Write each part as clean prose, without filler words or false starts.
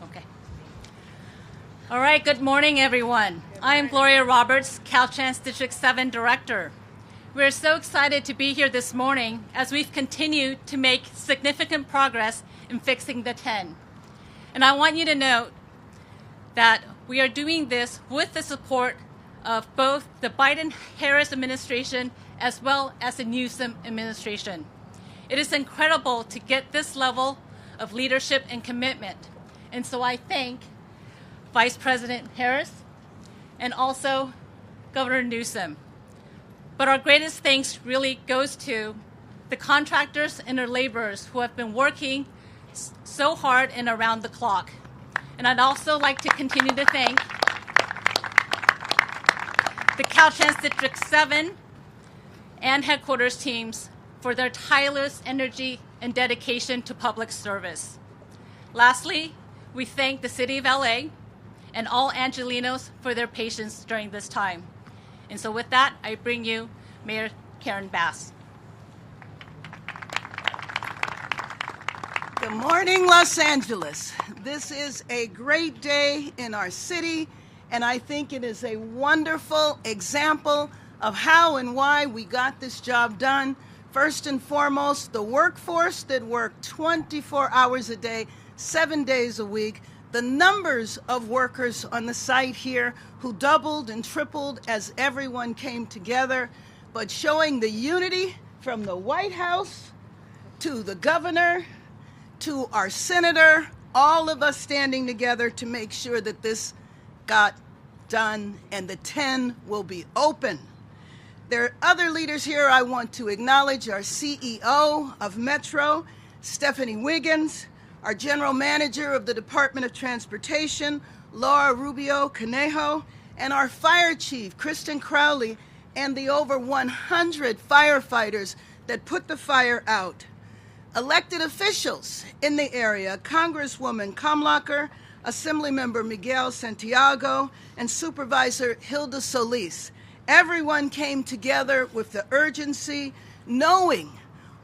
Okay. All right, good morning, everyone. I am Gloria Roberts, Caltrans District 7 Director. We're so excited to be here this morning as we've continued to make significant progress in fixing the 10. And I want you to note that we are doing this with the support of both the Biden-Harris administration as well as the Newsom administration. It is incredible to get this level of leadership and commitment. And so I thank Vice President Harris and also Governor Newsom. But our greatest thanks really goes to the contractors and their laborers who have been working so hard and around the clock. And I'd also like to continue to thank the Caltrans District 7 and headquarters teams for their tireless energy and dedication to public service. Lastly, we thank the City of LA and all Angelenos for their patience during this time. And so with that, I bring you Mayor Karen Bass. Good morning, Los Angeles. This is a great day in our city, and I think it is a wonderful example of how and why we got this job done. First and foremost, the workforce that worked 24 hours a day, 7 days a week, the numbers of workers on the site here who doubled and tripled as everyone came together, but showing the unity from the White House to the governor to our senator, all of us standing together to make sure that this got done and the 10 will be open. There are other leaders here I want to acknowledge: our CEO of Metro, Stephanie Wiggins, our General Manager of the Department of Transportation, Laura Rubio Conejo, and our Fire Chief, Kristen Crowley, and the over 100 firefighters that put the fire out. Elected officials in the area: Congresswoman Kamlacher, Assemblymember Miguel Santiago, and Supervisor Hilda Solis. Everyone came together with the urgency, knowing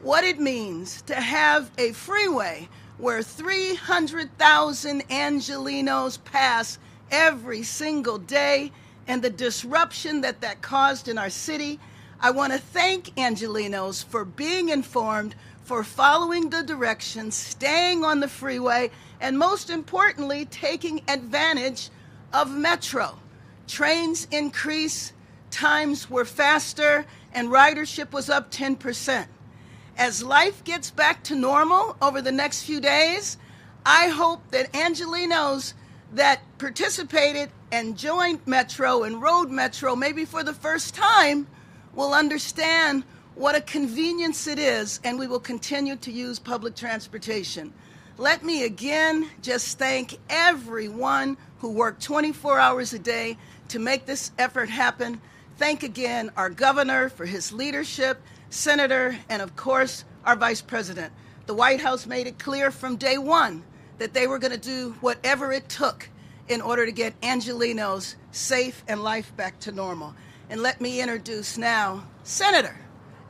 what it means to have a freeway where 300,000 Angelenos pass every single day, and the disruption that that caused in our city. I want to thank Angelenos for being informed, for following the directions, staying on the freeway, and most importantly, taking advantage of Metro. Trains increase, times were faster, and ridership was up 10%. As life gets back to normal over the next few days, I hope that Angelenos that participated and joined Metro and rode Metro maybe for the first time will understand what a convenience it is, and we will continue to use public transportation. Let me again just thank everyone who worked 24 hours a day to make this effort happen. Thank again our governor for his leadership, senator, and of course, our vice president. The White House made it clear from day one that they were going to do whatever it took in order to get Angelenos safe and life back to normal. And let me introduce now Senator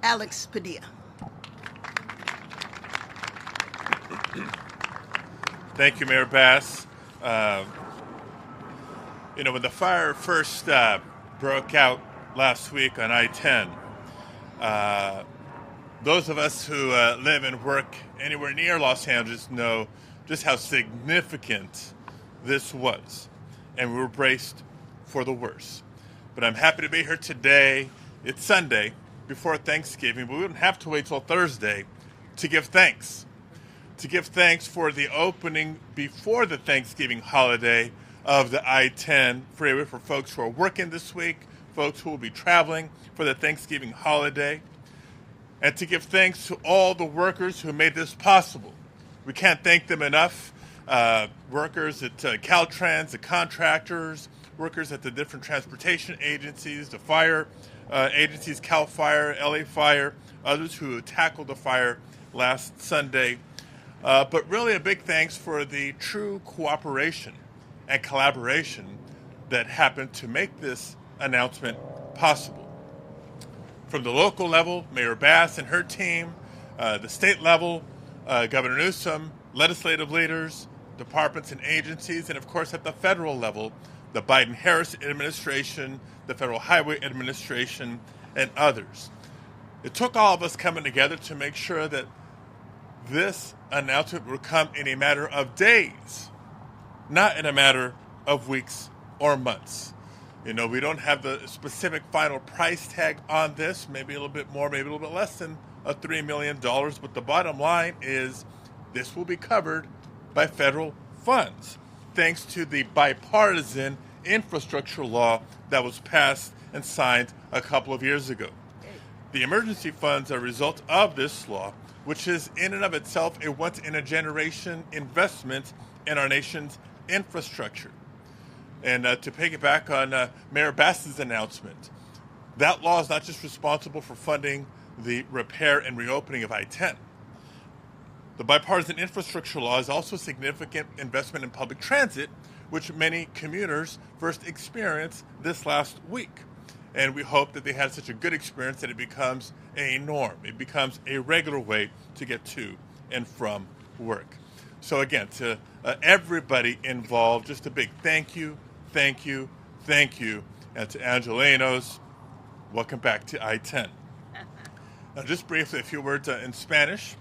Alex Padilla. Thank you, Mayor Bass. When the fire first broke out last week on I-10, those of us who live and work anywhere near Los Angeles know just how significant this was, and we were braced for the worst. But I'm happy to be here today. It's Sunday before Thanksgiving, but we wouldn't have to wait till Thursday to give thanks. To give thanks for the opening before the Thanksgiving holiday of the I-10 freeway for folks who are working this week, folks who will be traveling for the Thanksgiving holiday, and to give thanks to all the workers who made this possible. We can't thank them enough. Workers at Caltrans, the contractors, workers at the different transportation agencies, the fire agencies, Cal Fire, LA Fire, others who tackled the fire last Sunday. But really a big thanks for the true cooperation and collaboration that happened to make this announcement possible. From the local level, Mayor Bass and her team, the state level, Governor Newsom, legislative leaders, departments and agencies, and of course at the federal level, the Biden-Harris administration, the Federal Highway Administration, and others. It took all of us coming together to make sure that this announcement would come in a matter of days, not in a matter of weeks or months. You know, we don't have the specific final price tag on this, maybe a little bit more, maybe a little bit less than $3 million, but the bottom line is this will be covered by federal funds, thanks to the bipartisan infrastructure law that was passed and signed a couple of years ago. The emergency funds are a result of this law, which is in and of itself a once-in-a-generation investment in our nation's infrastructure. And to piggyback on Mayor Bass's announcement, that law is not just responsible for funding the repair and reopening of I-10. The bipartisan infrastructure law is also a significant investment in public transit, which many commuters first experienced this last week. And we hope that they had such a good experience that it becomes a norm. It becomes a regular way to get to and from work. So again, to everybody involved, just a big thank you, thank you, thank you. And to Angelenos, welcome back to I-10. Now, just briefly, a few words in Spanish.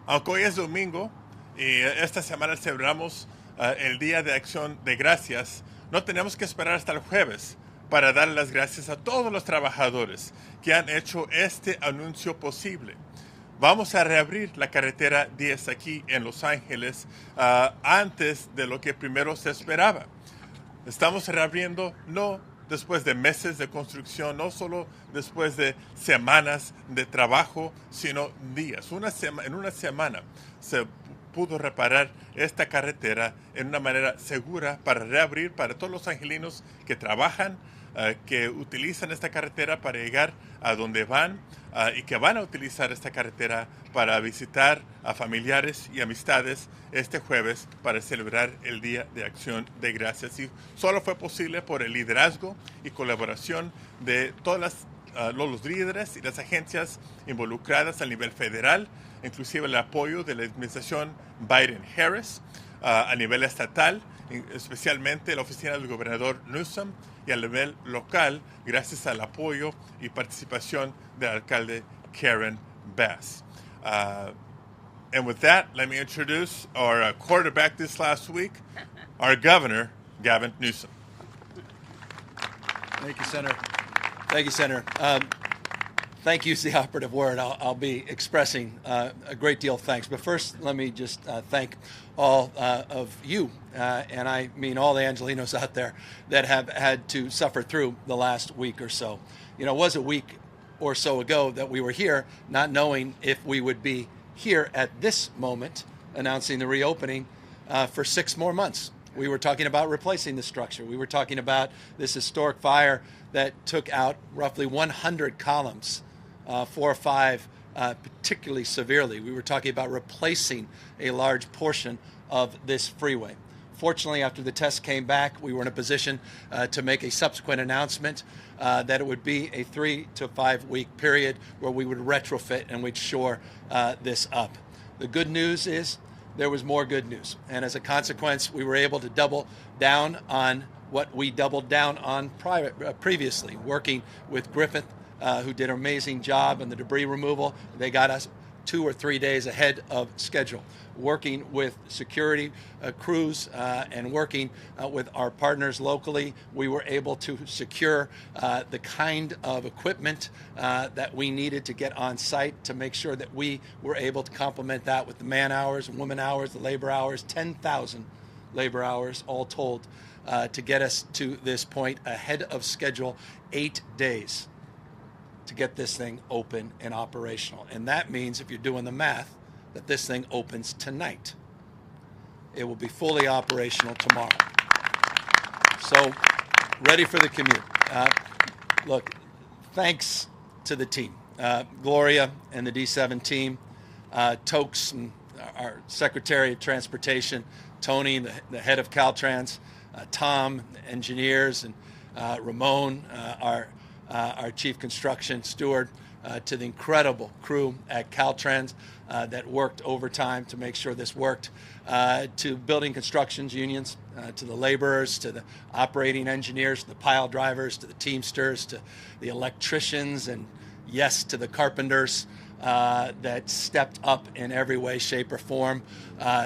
Aunque hoy es domingo y esta semana celebramos el Día de Acción de Gracias, no tenemos que esperar hasta el jueves para dar las gracias a todos los trabajadores que han hecho este anuncio posible. Vamos a reabrir la carretera 10 aquí en Los Ángeles antes de lo que primero se esperaba. Estamos reabriendo no después de meses de construcción, no solo después de semanas de trabajo, sino días. En una semana se pudo reparar esta carretera en una manera segura para reabrir para todos los angelinos que trabajan, que utilizan esta carretera para llegar a donde van y que van a utilizar esta carretera para visitar a familiares y amistades este jueves para celebrar el Día de Acción de Gracias. Y solo fue posible por el liderazgo y colaboración de todos los líderes y las agencias involucradas a nivel federal, inclusive el apoyo de la administración Biden-Harris, a nivel estatal, especialmente la oficina del gobernador Newsom, y a nivel local, gracias al apoyo y participación del alcalde Karen Bass. And with that, let me introduce our quarterback this last week, our governor, Gavin Newsom. Thank you, Senator. Thank you, Senator. Thank you is the operative word. I'll be expressing a great deal of thanks. But first, let me just thank all of you, and I mean all the Angelenos out there that have had to suffer through the last week or so. You know, it was a week or so ago that we were here, not knowing if we would be here at this moment announcing the reopening for 6 more months. We were talking about replacing the structure. We were talking about this historic fire that took out roughly 100 columns, 4 or 5 particularly severely. We were talking about replacing a large portion of this freeway. Fortunately, after the test came back, we were in a position to make a subsequent announcement that it would be a 3 to 5 week period where we would retrofit and we'd shore this up. The good news is there was more good news. And as a consequence, we were able to double down on what we doubled down on previously, working with Griffith, who did an amazing job in the debris removal. They got us 2 or 3 days ahead of schedule. Working with security crews and working with our partners locally, we were able to secure the kind of equipment that we needed to get on site to make sure that we were able to complement that with the man hours and woman hours, the labor hours, 10,000 labor hours all told to get us to this point ahead of schedule, 8 days to get this thing open and operational. And that means, if you're doing the math, that this thing opens tonight. It will be fully operational tomorrow. So, ready for the commute. Look, thanks to the team. Gloria and the D7 team, Tokes, and our Secretary of Transportation, Tony, the head of Caltrans, Tom, engineers, and Ramon, our our chief construction steward, to the incredible crew at Caltrans that worked overtime to make sure this worked, to building constructions unions, to the laborers, to the operating engineers, to the pile drivers, to the teamsters, to the electricians, and yes, to the carpenters that stepped up in every way, shape, or form.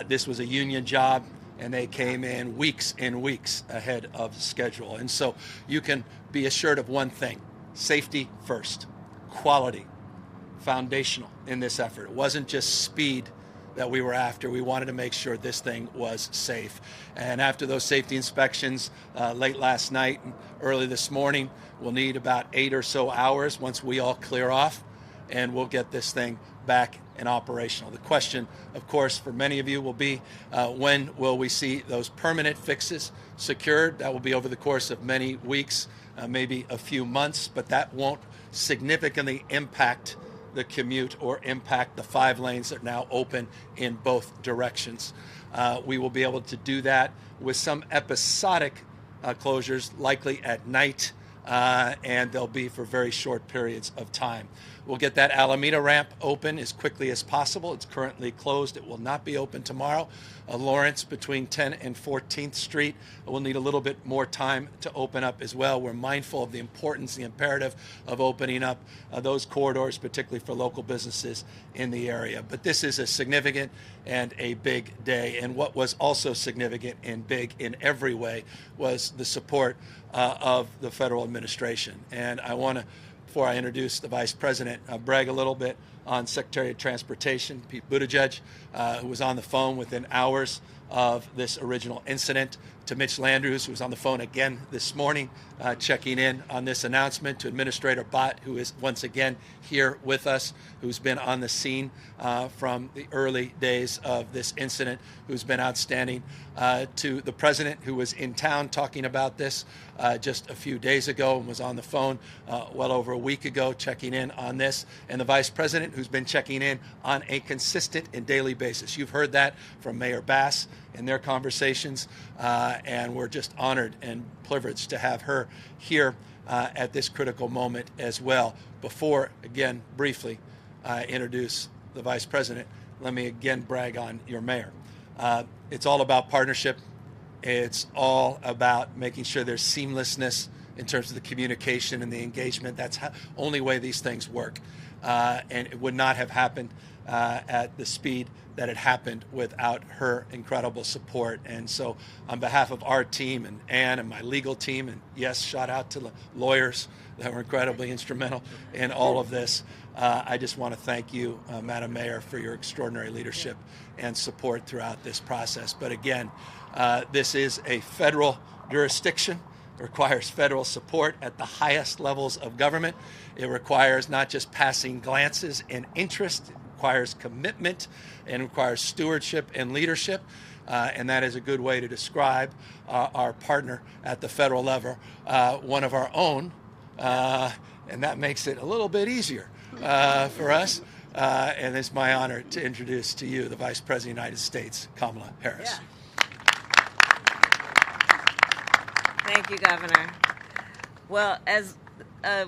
This was a union job, and they came in weeks and weeks ahead of schedule. And so you can be assured of one thing: safety first, quality, foundational in this effort. It wasn't just speed that we were after. We wanted to make sure this thing was safe. And after those safety inspections late last night and early this morning, we'll need about 8 or so hours once we all clear off, and we'll get this thing back and operational. The question, of course, for many of you will be, when will we see those permanent fixes secured? That will be over the course of many weeks, maybe a few months, but that won't significantly impact the commute or impact the 5 lanes that are now open in both directions. We will be able to do that with some episodic closures, likely at night, and they'll be for very short periods of time. We'll get that Alameda ramp open as quickly as possible. It's currently closed. It will not be open tomorrow. Lawrence between 10th and 14th Street will need a little bit more time to open up as well. We're mindful of the importance, the imperative of opening up those corridors, particularly for local businesses in the area. But this is a significant and a big day. And what was also significant and big in every way was the support of the federal administration. And I want to, before I introduce the Vice President, brag a little bit on Secretary of Transportation, Pete Buttigieg, who was on the phone within hours of this original incident, to Mitch Landrieu, who was on the phone again this morning, checking in on this announcement, to Administrator Bott, who is once again here with us, who's been on the scene from the early days of this incident, who's been outstanding, to the President, who was in town talking about this just a few days ago and was on the phone well over a week ago checking in on this, and the Vice President, who's been checking in on a consistent and daily basis. You've heard that from Mayor Bass in their conversations, and we're just honored and privileged to have her here at this critical moment as well. Before, again, briefly introduce the Vice President, let me again brag on your mayor. It's all about partnership. It's all about making sure there's seamlessness in terms of the communication and the engagement. That's the only way these things work. And it would not have happened at the speed that it happened without her incredible support. And so on behalf of our team and Ann and my legal team, and yes, shout out to the lawyers that were incredibly instrumental in all of this, I just want to thank you, Madam Mayor, for your extraordinary leadership and support throughout this process. But again, this is a federal jurisdiction. It requires federal support at the highest levels of government. It requires not just passing glances and interest. It requires commitment and requires stewardship and leadership. And that is a good way to describe our partner at the federal level, one of our own. And that makes it a little bit easier for us. And it's my honor to introduce to you the Vice President of the United States, Kamala Harris. Yeah. Thank you, Governor. Well, as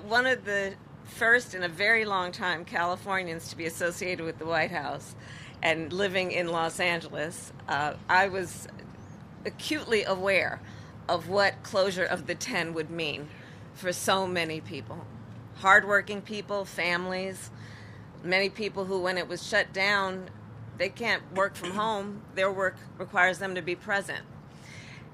one of the first in a very long time Californians to be associated with the White House and living in Los Angeles, I was acutely aware of what closure of the 10 would mean for so many people. Hardworking people, families, many people who, when it was shut down, they can't work from home. Their work requires them to be present.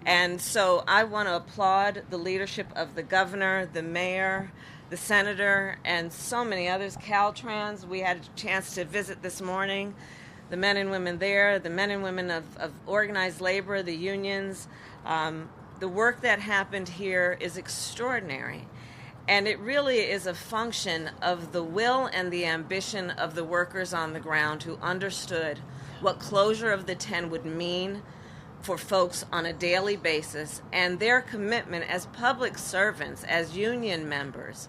And so I want to applaud the leadership of the governor, the mayor, the senator, and so many others. Caltrans, we had a chance to visit this morning. The men and women there, the men and women of organized labor, the unions. The work that happened here is extraordinary. And it really is a function of the will and the ambition of the workers on the ground who understood what closure of the 10 would mean for folks on a daily basis, and their commitment as public servants, as union members,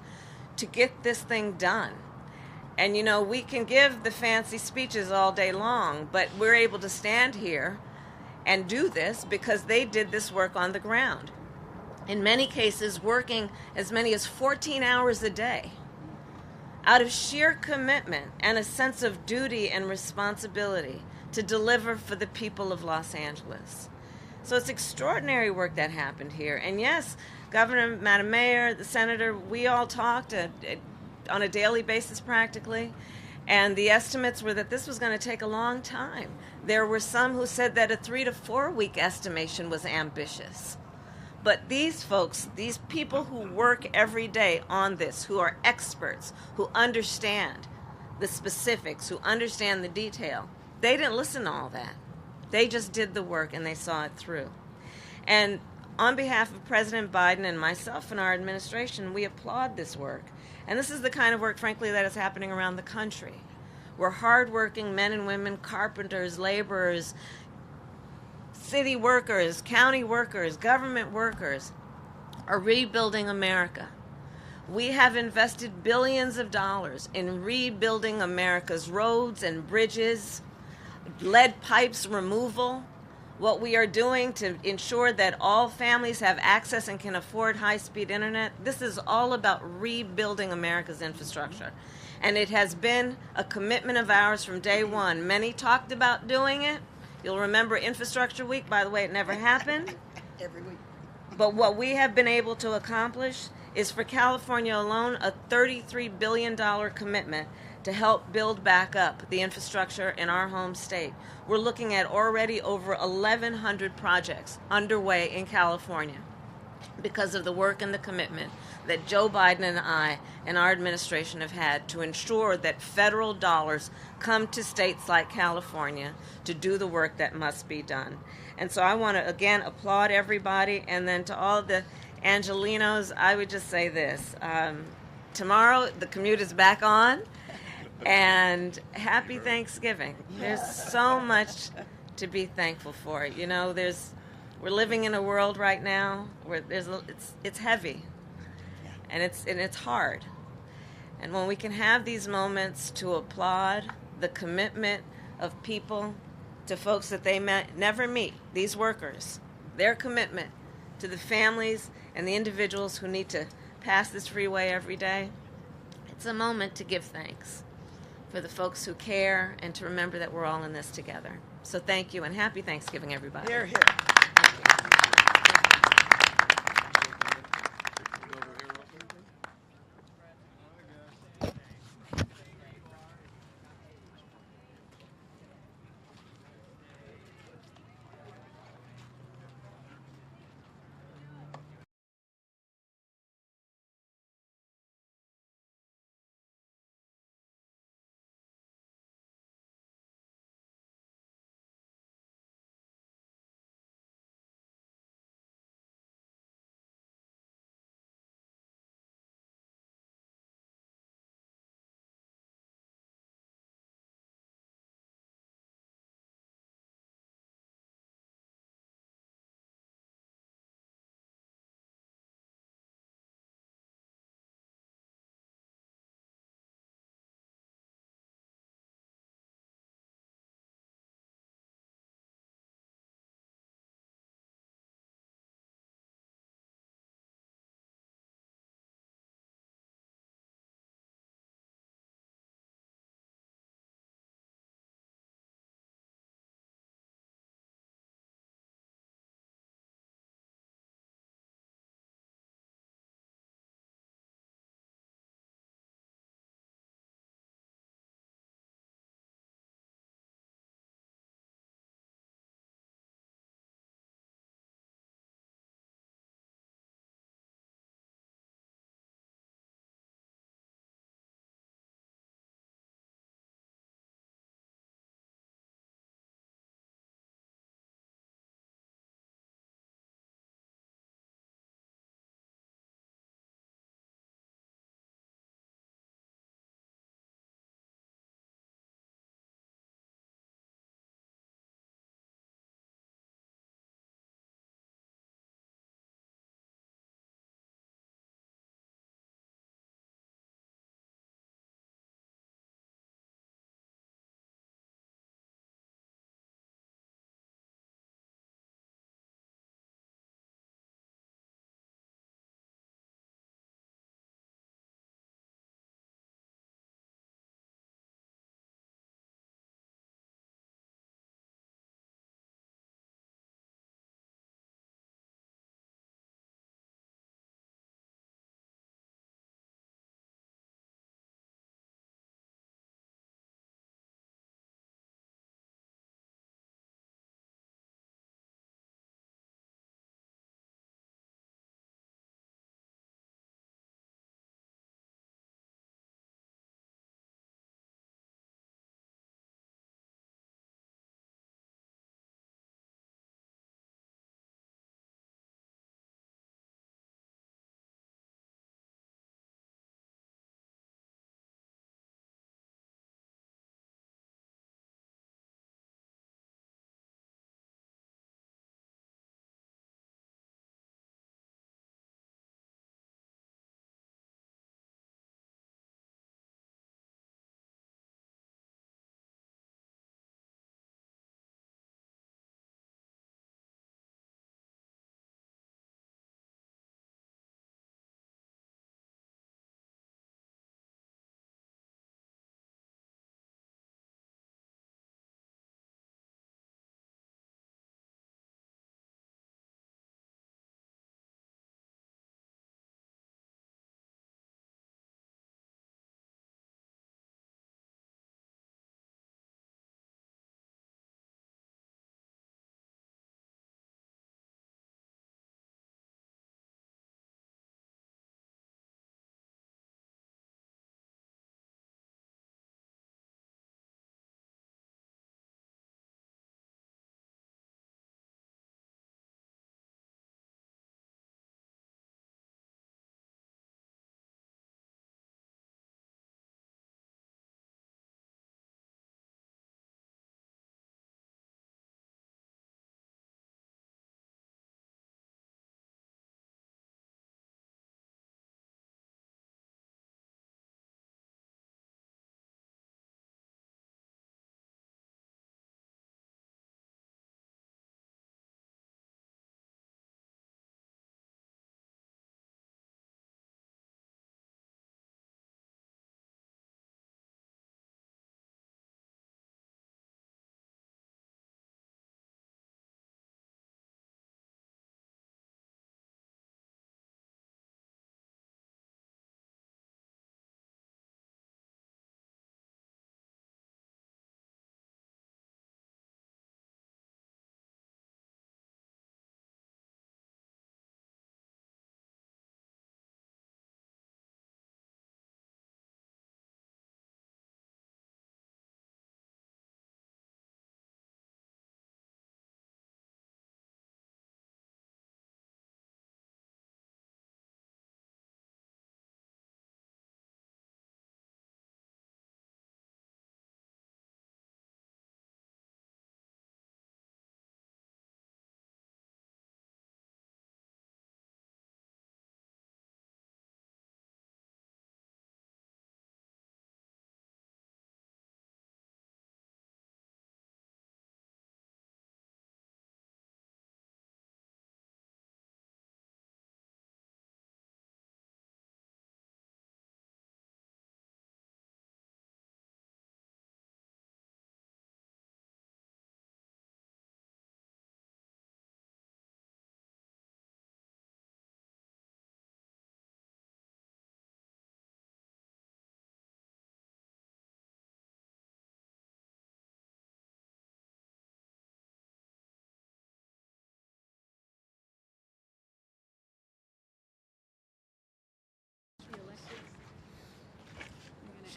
to get this thing done. And you know, we can give the fancy speeches all day long, but we're able to stand here and do this because they did this work on the ground. in many cases working as many as 14 hours a day, out of sheer commitment and a sense of duty and responsibility to deliver for the people of Los Angeles. So it's extraordinary work that happened here. And yes, Governor, Madam Mayor, the Senator, we all talked on a daily basis practically, and the estimates were that this was going to take a long time. There were some who said that a 3 to 4 week estimation was ambitious. But these folks, these people who work every day on this, who are experts, who understand the specifics, who understand the detail, they didn't listen to all that. They just did the work and they saw it through. And on behalf of President Biden and myself and our administration, we applaud this work. And this is the kind of work, frankly, that is happening around the country, where hardworking men and women, carpenters, laborers, city workers, county workers, government workers are rebuilding America. We have invested billions of dollars in rebuilding America's roads and bridges, lead pipes removal, what we are doing to ensure that all families have access and can afford high-speed internet. This is all about rebuilding America's infrastructure. And it has been a commitment of ours from day one. Many talked about doing it. You'll remember Infrastructure Week. By the way, it never happened. Every week. But what we have been able to accomplish is, for California alone, a $33 billion commitment to help build back up the infrastructure in our home state. We're looking at already over 1,100 projects underway in California because of the work and the commitment that Joe Biden and I and our administration have had to ensure that federal dollars come to states like California to do the work that must be done. And so I want to, again, applaud everybody. And then to all the Angelinos, I would just say this. Tomorrow, the commute is back on. And happy Thanksgiving. There's so much to be thankful for. You know, we're living in a world right now where it's heavy, and it's hard. And when we can have these moments to applaud the commitment of people to folks that they never meet, these workers, their commitment to the families and the individuals who need to pass this freeway every day, it's a moment to give thanks for the folks who care and to remember that we're all in this together. So thank you, and happy Thanksgiving, everybody. Hear, hear.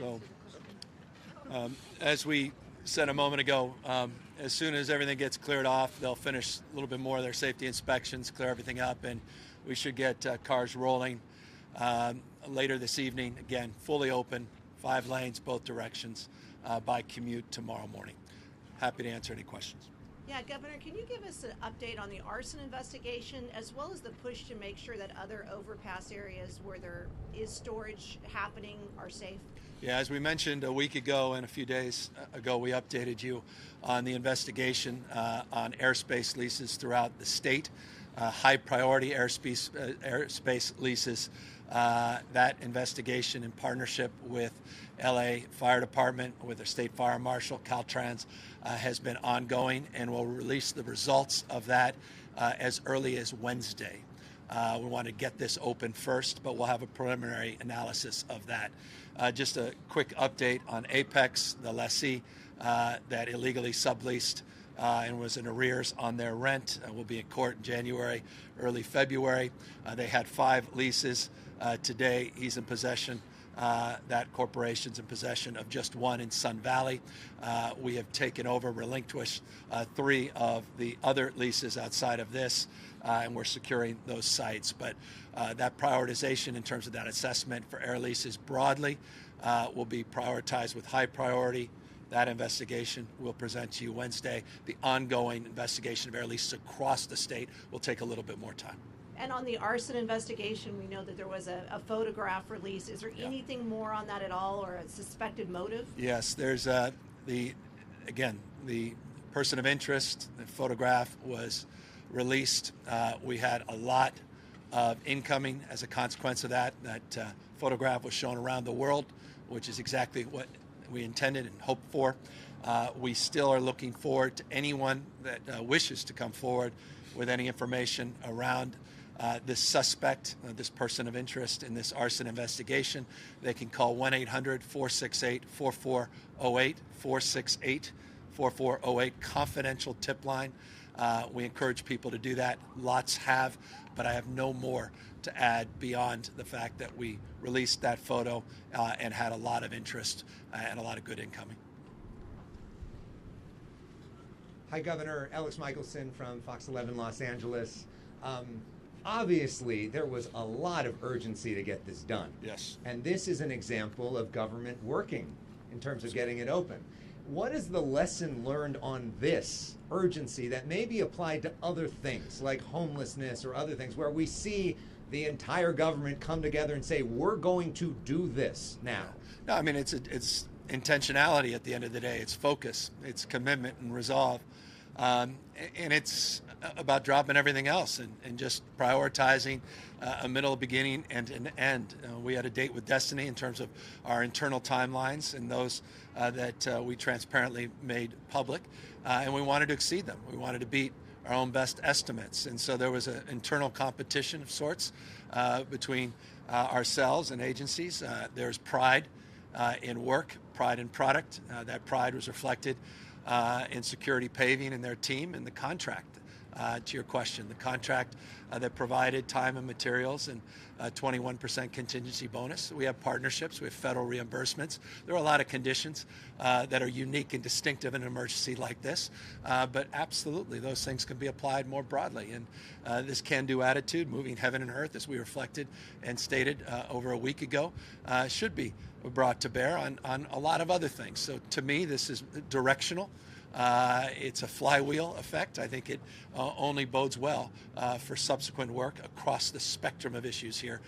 So as we said a moment ago, as soon as everything gets cleared off, they'll finish a little bit more of their safety inspections, clear everything up, and we should get cars rolling later this evening. Again, fully open, 5 lanes, both directions, by commute tomorrow morning. Happy to answer any questions. Yeah, Governor, can you give us an update on the arson investigation as well as the push to make sure that other overpass areas where there is storage happening are safe? Yeah, as we mentioned a week ago and a few days ago, we updated you on the investigation on airspace leases throughout the state, high priority airspace leases. That investigation in partnership with LA Fire Department, with the State Fire Marshal, Caltrans, has been ongoing, and we'll release the results of that as early as Wednesday. We want to get this open first, but we'll have a preliminary analysis of that. Just a quick update on Apex, the lessee that illegally subleased and was in arrears on their rent. Will be in court in January, early February. They had 5 leases. Today, he's in possession. That corporation's in possession of just 1 in Sun Valley. We have taken over, relinquished 3 of the other leases outside of this, and we're securing those sites. But that prioritization in terms of that assessment for air leases broadly will be prioritized with high priority. That investigation we'll present to you Wednesday. The ongoing investigation of air leases across the state will take a little bit more time. And on the arson investigation, we know that there was a photograph release. Is there anything more on that at all, or a suspected motive? Yes, there's the person of interest. The photograph was released. We had a lot of incoming as a consequence of that. That photograph was shown around the world, which is exactly what we intended and hoped for. We still are looking forward to anyone that wishes to come forward with any information around this suspect, this person of interest in this arson investigation. They can call 1-800-468-4408, 468-4408, confidential tip line. We encourage people to do that. Lots have, but I have no more to add beyond the fact that we released that photo and had a lot of interest and a lot of good incoming. Hi, Governor. Alex Michelson from Fox 11 Los Angeles. Obviously, there was a lot of urgency to get this done. Yes. And this is an example of government working in terms of getting it open. What is the lesson learned on this urgency that may be applied to other things like homelessness or other things where we see the entire government come together and say, we're going to do this now? No, I mean, it's intentionality at the end of the day. It's focus, it's commitment and resolve. And it's about dropping everything else and just prioritizing a middle, beginning, and an end. We had a date with destiny in terms of our internal timelines and those that we transparently made public, and we wanted to exceed them. We wanted to beat our own best estimates. And so there was an internal competition of sorts between ourselves and agencies. There's pride in work, pride in product. That pride was reflected in Security Paving and their team and the contract. To your question, the contract that provided time and materials and 21% contingency bonus. We have partnerships, we have federal reimbursements. There are a lot of conditions that are unique and distinctive in an emergency like this, but absolutely those things can be applied more broadly. And this can-do attitude, moving heaven and earth, as we reflected and stated over a week ago, should be brought to bear on a lot of other things. So to me, this is directional. It's a flywheel effect. I think it only bodes well for subsequent work across the spectrum of issues here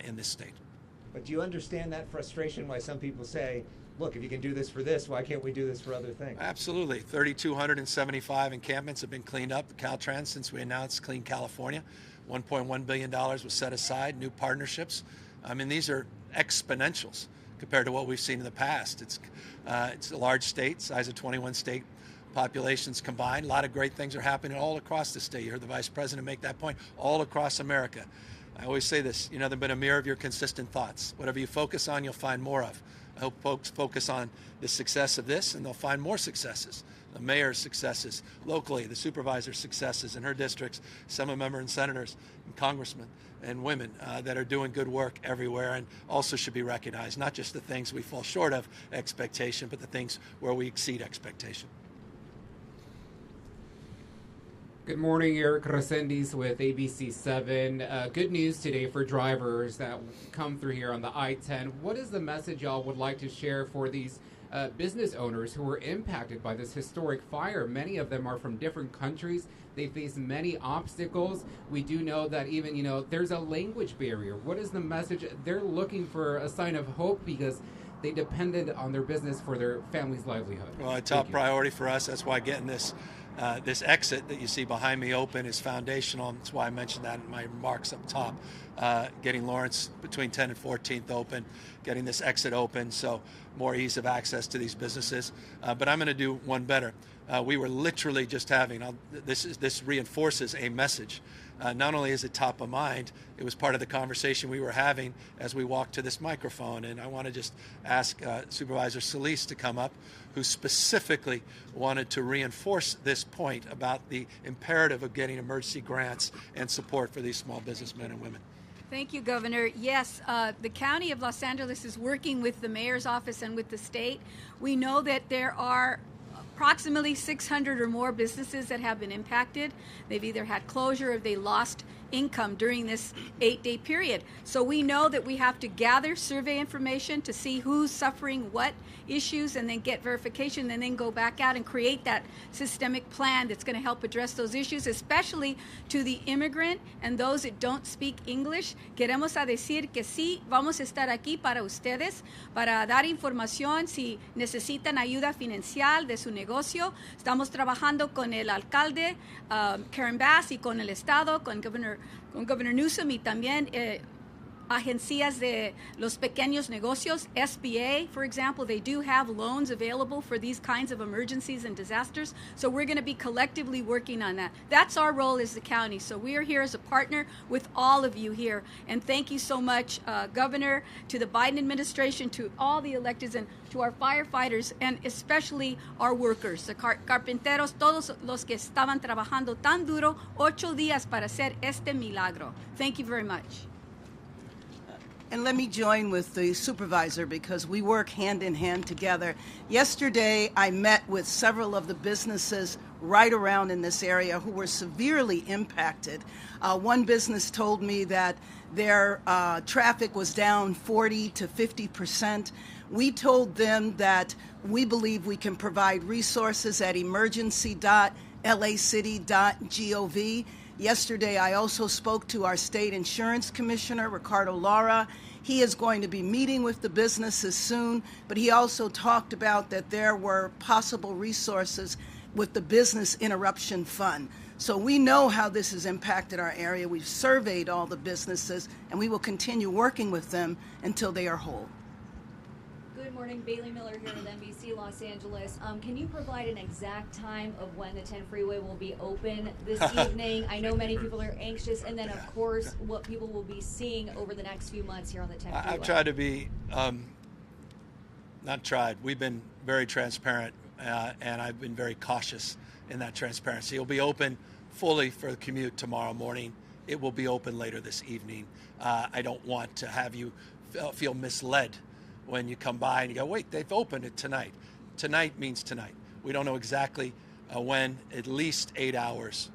in this state. But do you understand that frustration why some people say, look, if you can do this for this, why can't we do this for other things? Absolutely. 3,275 encampments have been cleaned up at Caltrans since we announced Clean California. $1.1 billion was set aside, new partnerships. I mean, these are exponentials compared to what we've seen in the past. It's a large state, size of 21 state populations combined. A lot of great things are happening all across the state. You heard the Vice President make that point, all across America. I always say this, you're nothing but a mirror of your consistent thoughts. Whatever you focus on, you'll find more of. I hope folks focus on the success of this, and they'll find more successes. The mayor's successes locally, the supervisor's successes in her districts, Assembly members and senators and congressmen and women that are doing good work everywhere, and also should be recognized, not just the things we fall short of expectation, but the things where we exceed expectation. Good morning, Eric Resendiz with ABC7. Good news today for drivers that come through here on the I-10. What is the message y'all would like to share for these business owners who were impacted by this historic fire? Many of them are from different countries. They face many obstacles. We do know that even, there's a language barrier. What is the message? They're looking for a sign of hope because they depended on their business for their family's livelihood. Well, a top priority for us. That's why getting this exit that you see behind me open is foundational. That's why I mentioned that in my remarks up top. Getting Lawrence between 10th and 14th open, getting this exit open, so more ease of access to these businesses. But I'm going to do one better. We were literally just having, this reinforces a message. Not only is it top of mind, it was part of the conversation we were having as we walked to this microphone. And I want to just ask Supervisor Solis to come up, who specifically wanted to reinforce this point about the imperative of getting emergency grants and support for these small businessmen and women. Thank you, Governor. Yes, the County of Los Angeles is working with the Mayor's office and with the state. We know that there are approximately 600 or more businesses that have been impacted. They've either had closure or they lost income during this 8-day period. So we know that we have to gather survey information to see who's suffering what issues and then get verification and then go back out and create that systemic plan that's going to help address those issues, especially to the immigrant and those that don't speak English. Queremos a decir que sí, vamos a estar aquí para ustedes, para dar información si necesitan ayuda financiera de su negocio. Estamos trabajando con el alcalde, Karen Bass, y con el estado, con Governor Newsom, y también agencias de los pequeños negocios. SBA, for example, they do have loans available for these kinds of emergencies and disasters. So we're going to be collectively working on that. That's our role as the county. So we are here as a partner with all of you here. And thank you so much, Governor, to the Biden administration, to all the electeds, and to our firefighters, and especially our workers, the carpinteros, todos los que estaban trabajando tan duro 8 días para hacer este milagro. Thank you very much. And let me join with the supervisor because we work hand in hand together. Yesterday, I met with several of the businesses right around in this area who were severely impacted. One business told me that their traffic was down 40 to 50%. We told them that we believe we can provide resources at emergency.lacity.gov. Yesterday, I also spoke to our state insurance commissioner, Ricardo Lara. He is going to be meeting with the businesses soon, but he also talked about that there were possible resources with the Business Interruption Fund. So we know how this has impacted our area. We've surveyed all the businesses, and we will continue working with them until they are whole. Good morning, Bailey Miller here at NBC Los Angeles. Can you provide an exact time of when the 10 freeway will be open this evening? I know many people are anxious, and then of course what people will be seeing over the next few months here on the 10 freeway. I've tried to be, we've been very transparent and I've been very cautious in that transparency. It'll be open fully for the commute tomorrow morning. It will be open later this evening. I don't want to have you feel misled when you come by and you go, wait, they've opened it tonight. Tonight means tonight. We don't know exactly when, at least 8 hours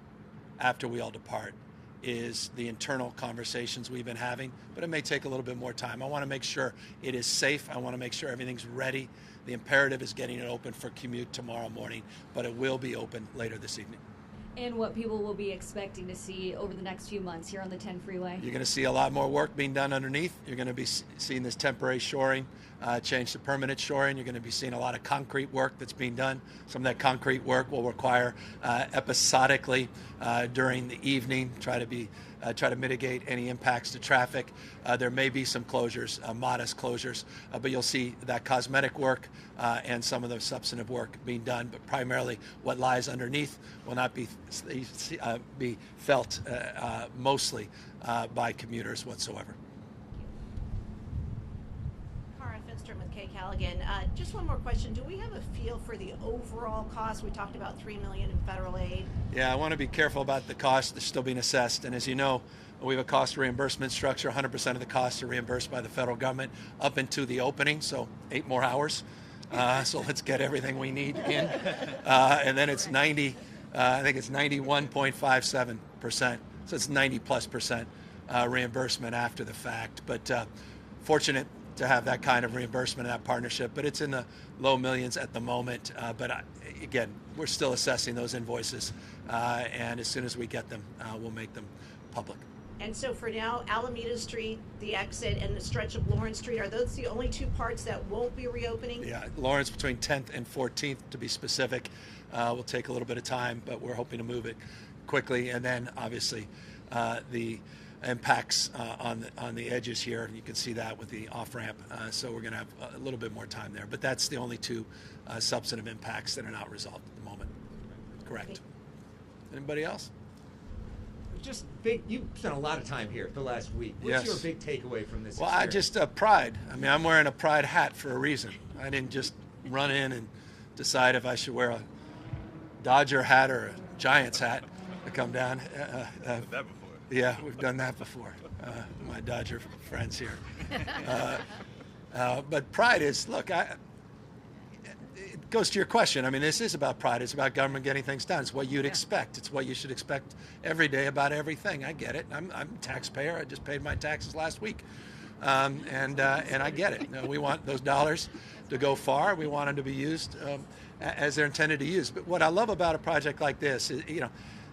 after we all depart, is the internal conversations we've been having, but it may take a little bit more time. I want to make sure it is safe. I want to make sure everything's ready. The imperative is getting it open for commute tomorrow morning, but it will be open later this evening. And what people will be expecting to see over the next few months here on the 10 freeway? You're going to see a lot more work being done underneath. You're going to be seeing this temporary shoring change to permanent shoring. You're going to be seeing a lot of concrete work that's being done. Some of that concrete work will require episodically during the evening, try to mitigate any impacts to traffic. There may be some closures, modest closures, but you'll see that cosmetic work and some of the substantive work being done, but primarily what lies underneath will not be felt mostly by commuters whatsoever. Western with Kay Callaghan. Just one more question. Do we have a feel for the overall cost? We talked about $3 million in federal aid. Yeah, I want to be careful about the cost that's still being assessed. And as you know, we have a cost reimbursement structure. 100% of the costs are reimbursed by the federal government up into the opening, so 8 more hours. So let's get everything we need in. And then it's 90, I think it's 91.57%. So it's 90+% reimbursement after the fact. But fortunate to have that kind of reimbursement and that partnership. But it's in the low millions at the moment. But again, we're still assessing those invoices. And as soon as we get them, we'll make them public. And so for now, Alameda Street, the exit, and the stretch of Lawrence Street, are those the only 2 parts that won't be reopening? Yeah, Lawrence between 10th and 14th, to be specific. Will take a little bit of time, but we're hoping to move it quickly. And then, obviously, the impacts on the edges here, you can see that with the off-ramp. So we're going to have a little bit more time there. But that's the only 2 substantive impacts that are not resolved at the moment. Correct. Anybody else? Just big. You spent a lot of time here the last week. What's your big takeaway from this? Well, experience? Pride. I mean, I'm wearing a Pride hat for a reason. I didn't just run in and decide if I should wear a Dodger hat or a Giants hat to come down. That before. Yeah, we've done that before. My Dodger friends here. But pride is, look, it goes to your question. I mean, this is about pride. It's about government getting things done. It's what you'd expect. It's what you should expect every day about everything. I get it. I'm a taxpayer. I just paid my taxes last week. And I get it. You know, we want those dollars to go far. We want them to be used as they're intended to use. But what I love about a project like this is, you know,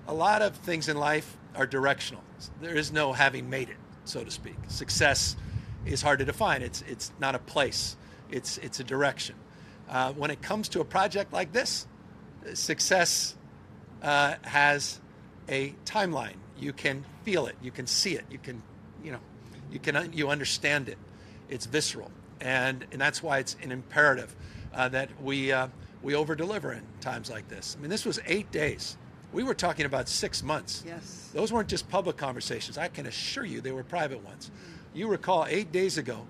a lot of things in life are directional. There is no having made it, so to speak. Success is hard to define. It's not a place. It's a direction. When it comes to a project like this, success has a timeline. You can feel it. You can see it. You understand it. It's visceral, and that's why it's an imperative that we over-deliver in times like this. I mean, this was 8 days. We were talking about 6 months. Yes. Those weren't just public conversations. I can assure you they were private ones. You recall 8 days ago,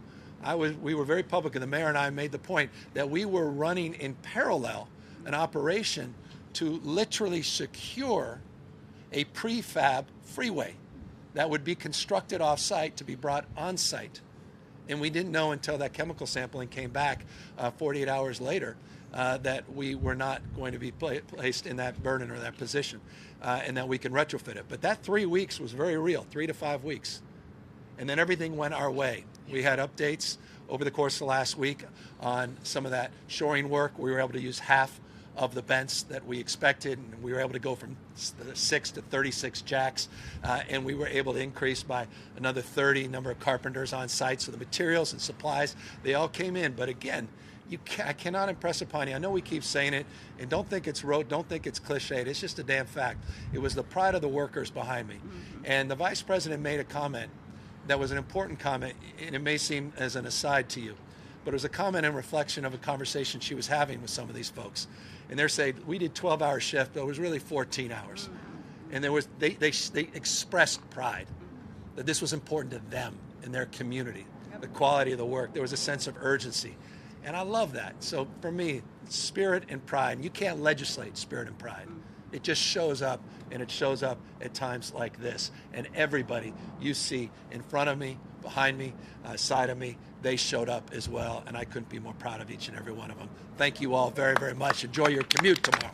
we were very public, and the mayor and I made the point that we were running in parallel an operation to literally secure a prefab freeway that would be constructed off-site to be brought on-site. And we didn't know until that chemical sampling came back 48 hours later that we were not going to be placed in that burden or that position, and that we can retrofit it. But that 3 weeks was very real, 3 to 5 weeks. And then everything went our way. We had updates over the course of the last week on some of that shoring work. We were able to use half of the bents that we expected, and we were able to go from 6 to 36 jacks, and we were able to increase by another 30 number of carpenters on site. So the materials and supplies, they all came in. But again, I cannot impress upon you. I know we keep saying it, and don't think it's rote, don't think it's cliched. It's just a damn fact. It was the pride of the workers behind me. And the vice president made a comment that was an important comment, and it may seem as an aside to you, but it was a comment and reflection of a conversation she was having with some of these folks. And they're saying, we did 12-hour shift, but it was really 14 hours. And they expressed pride that this was important to them and their community, the quality of the work. There was a sense of urgency. And I love that. So for me, spirit and pride, and you can't legislate spirit and pride. It just shows up, and it shows up at times like this. And everybody you see in front of me, behind me, side of me, they showed up as well, and I couldn't be more proud of each and every one of them. Thank you all very, very much. Enjoy your commute tomorrow.